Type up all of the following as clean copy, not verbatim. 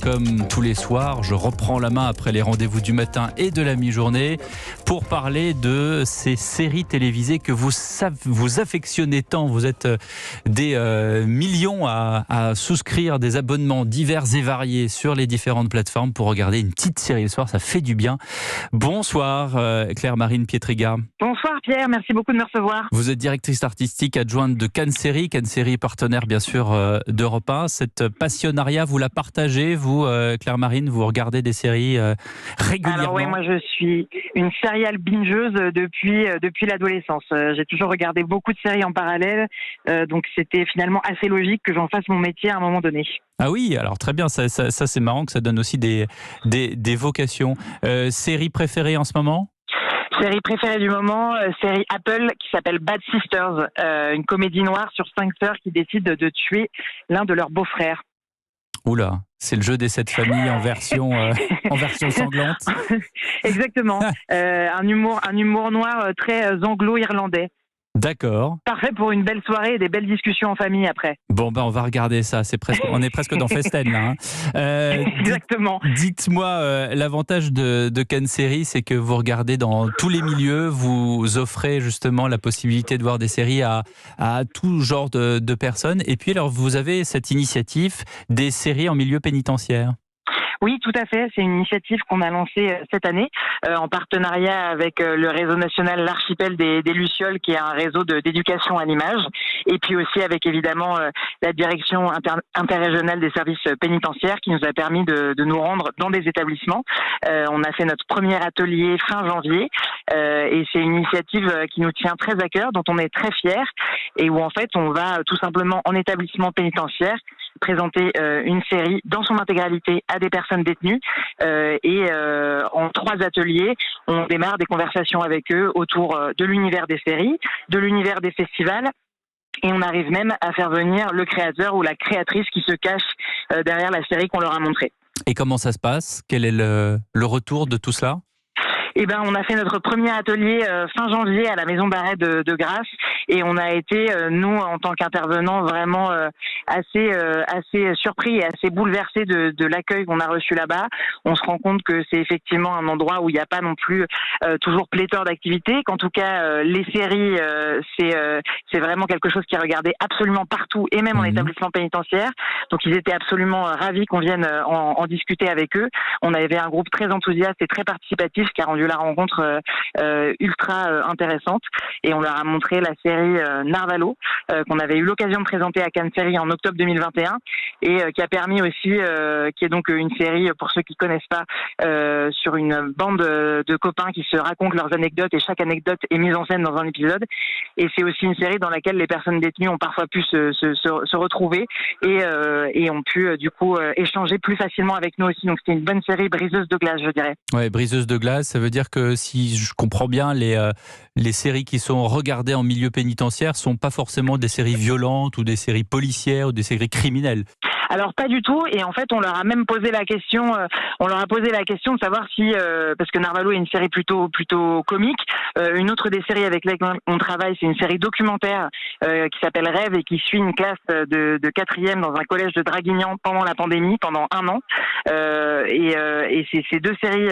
Comme tous les soirs, je reprends la main après les rendez-vous du matin et de la mi-journée pour parler de ces séries télévisées que vous affectionnez tant. Vous êtes des millions à souscrire des abonnements divers et variés sur les différentes plateformes pour regarder une petite série le soir. Ça fait du bien. Bonsoir Claire-Marine Pietriga. Bonsoir Pierre, merci beaucoup de me recevoir. Vous êtes directrice artistique adjointe de Cannes Série. Cannes Série, partenaire bien sûr d'Europe 1. Cette passionnariat, vous la partagez, vous Claire-Marine, vous regardez des séries régulièrement? Alors oui, moi je suis une serial bingeuse depuis l'adolescence. J'ai toujours regardé beaucoup de séries en parallèle, donc c'était finalement assez logique que j'en fasse mon métier à un moment donné. Ah oui, alors très bien, ça c'est marrant que ça donne aussi des vocations. Série préférée en ce moment? Série préférée du moment, série Apple qui s'appelle Bad Sisters, une comédie noire sur 5 sœurs qui décident de tuer l'un de leurs beaux-frères. Oula, c'est le jeu des 7 familles en version sanglante. Exactement, un humour noir très anglo-irlandais. D'accord. Parfait pour une belle soirée et des belles discussions en famille après. Bon, on va regarder ça. On est presque dans Festen, là. Exactement. Dites-moi, l'avantage de Cannes Série, c'est que vous regardez dans tous les milieux. Vous offrez justement la possibilité de voir des séries à tout genre de personnes. Et puis, alors, vous avez cette initiative des séries en milieu pénitentiaire. Oui, tout à fait. C'est une initiative qu'on a lancée cette année en partenariat avec le réseau national L'Archipel des Lucioles, qui est un réseau d'éducation à l'image, et puis aussi avec évidemment la direction interrégionale des services pénitentiaires qui nous a permis de nous rendre dans des établissements. On a fait notre premier atelier fin janvier et c'est une initiative qui nous tient très à cœur, dont on est très fiers et où en fait on va tout simplement en établissement pénitentiaire présenter une série dans son intégralité à des personnes détenues et en 3 ateliers, on démarre des conversations avec eux autour de l'univers des séries, de l'univers des festivals et on arrive même à faire venir le créateur ou la créatrice qui se cache derrière la série qu'on leur a montrée. Et comment ça se passe? Quel est le retour de tout cela? Eh ben, on a fait notre premier atelier fin janvier à la Maison d'arrêt de Grasse et on a été, nous, en tant qu'intervenants, vraiment assez surpris et assez bouleversés de l'accueil qu'on a reçu là-bas. On se rend compte que c'est effectivement un endroit où il n'y a pas non plus toujours pléthore d'activités, qu'en tout cas les séries, c'est vraiment quelque chose qui est regardé absolument partout et même en établissement pénitentiaire. Donc ils étaient absolument ravis qu'on vienne en discuter avec eux. On avait un groupe très enthousiaste et très participatif qui a rendu la rencontre ultra intéressante et on leur a montré la série Narvalo qu'on avait eu l'occasion de présenter à Cannes Série en octobre 2021 et qui a permis aussi, qui est donc une série pour ceux qui connaissent pas, sur une bande de copains qui se racontent leurs anecdotes et chaque anecdote est mise en scène dans un épisode et c'est aussi une série dans laquelle les personnes détenues ont parfois pu se retrouver et ont pu du coup échanger plus facilement avec nous aussi. Donc c'était une bonne série briseuse de glace, je dirais. Ouais, briseuse de glace, ça veut dire que si je comprends bien, les séries qui sont regardées en milieu pénitentiaire sont pas forcément des séries violentes ou des séries policières ou des séries criminelles. Alors pas du tout, et en fait on leur a même posé la question, de savoir si, parce que Narvalo est une série plutôt comique, une autre des séries avec lesquelles on travaille, c'est une série documentaire qui s'appelle Rêve et qui suit une classe de 4e dans un collège de Draguignan pendant la pandémie, pendant 1 an, et ces 2 séries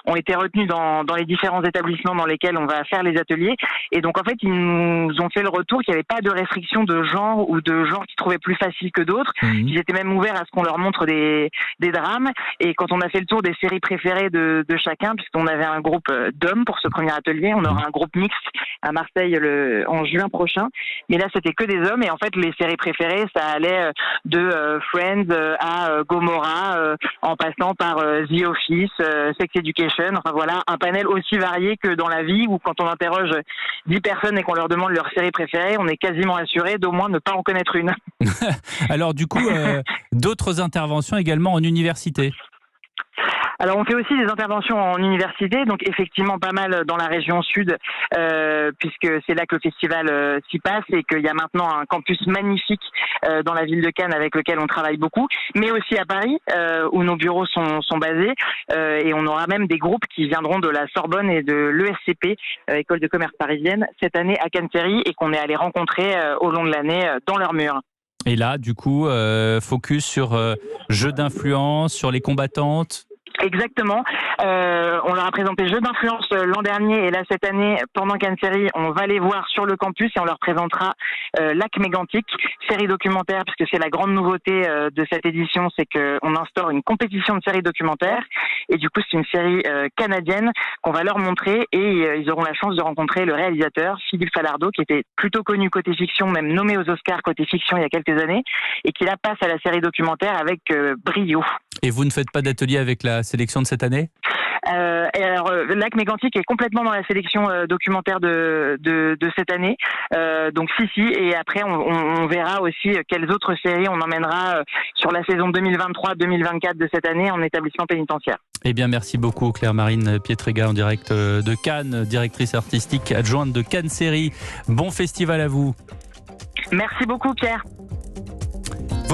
ont été retenues dans les différents établissements dans lesquels on va faire les ateliers, et donc en fait ils nous ont fait le retour qu'il n'y avait pas de restriction de genre ou de genre qu'ils trouvaient plus facile que d'autres, ils étaient même ouverts à ce qu'on leur montre des drames. Et quand on a fait le tour des séries préférées de chacun, puisqu'on avait un groupe d'hommes pour ce premier atelier, on aura un groupe mixte à Marseille en juin prochain. Mais là, c'était que des hommes. Et en fait, les séries préférées, ça allait de Friends à Gomorrah, en passant par The Office, Sex Education. Enfin voilà, un panel aussi varié que dans la vie où quand on interroge 10 personnes et qu'on leur demande leur série préférée, on est quasiment assuré d'au moins ne pas en connaître une. Alors du coup, d'autres interventions également en université? Alors on fait aussi des interventions en université, donc effectivement pas mal dans la région sud, puisque c'est là que le festival s'y passe et qu'il y a maintenant un campus magnifique dans la ville de Cannes avec lequel on travaille beaucoup, mais aussi à Paris où nos bureaux sont basés et on aura même des groupes qui viendront de la Sorbonne et de l'ESCP, École de commerce parisienne, cette année à Cannes Série et qu'on est allé rencontrer au long de l'année dans leurs murs. Et là, du coup, focus sur jeu d'influence, sur les combattantes. Exactement. On leur a présenté Jeux d'influence l'an dernier et là cette année, pendant Cannes Série, on va les voir sur le campus et on leur présentera Lac Mégantic, série documentaire, puisque c'est la grande nouveauté de cette édition, c'est qu'on instaure une compétition de séries documentaires et du coup c'est une série canadienne qu'on va leur montrer et ils auront la chance de rencontrer le réalisateur Philippe Falardeau, qui était plutôt connu côté fiction, même nommé aux Oscars côté fiction il y a quelques années, et qui là passe à la série documentaire avec brio. Et vous ne faites pas d'atelier avec la sélection de cette année ? Et alors, Lac Mégantic est complètement dans la sélection documentaire de cette année. Donc si. Et après, on verra aussi quelles autres séries on emmènera sur la saison 2023-2024 de cette année en établissement pénitentiaire. Eh bien, merci beaucoup Claire-Marine Pietrega en direct de Cannes, directrice artistique adjointe de Cannes Série. Bon festival à vous. Merci beaucoup Pierre.